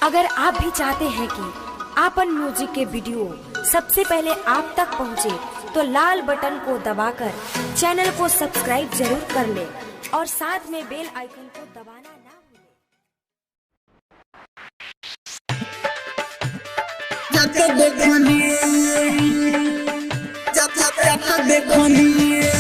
अगर आप भी चाहते हैं कि आपन म्यूजिक के वीडियो सबसे पहले आप तक पहुंचे, तो लाल बटन को दबाकर चैनल को सब्सक्राइब जरूर कर ले और साथ में बेल आइकन को दबाना ना भूलें। देखनी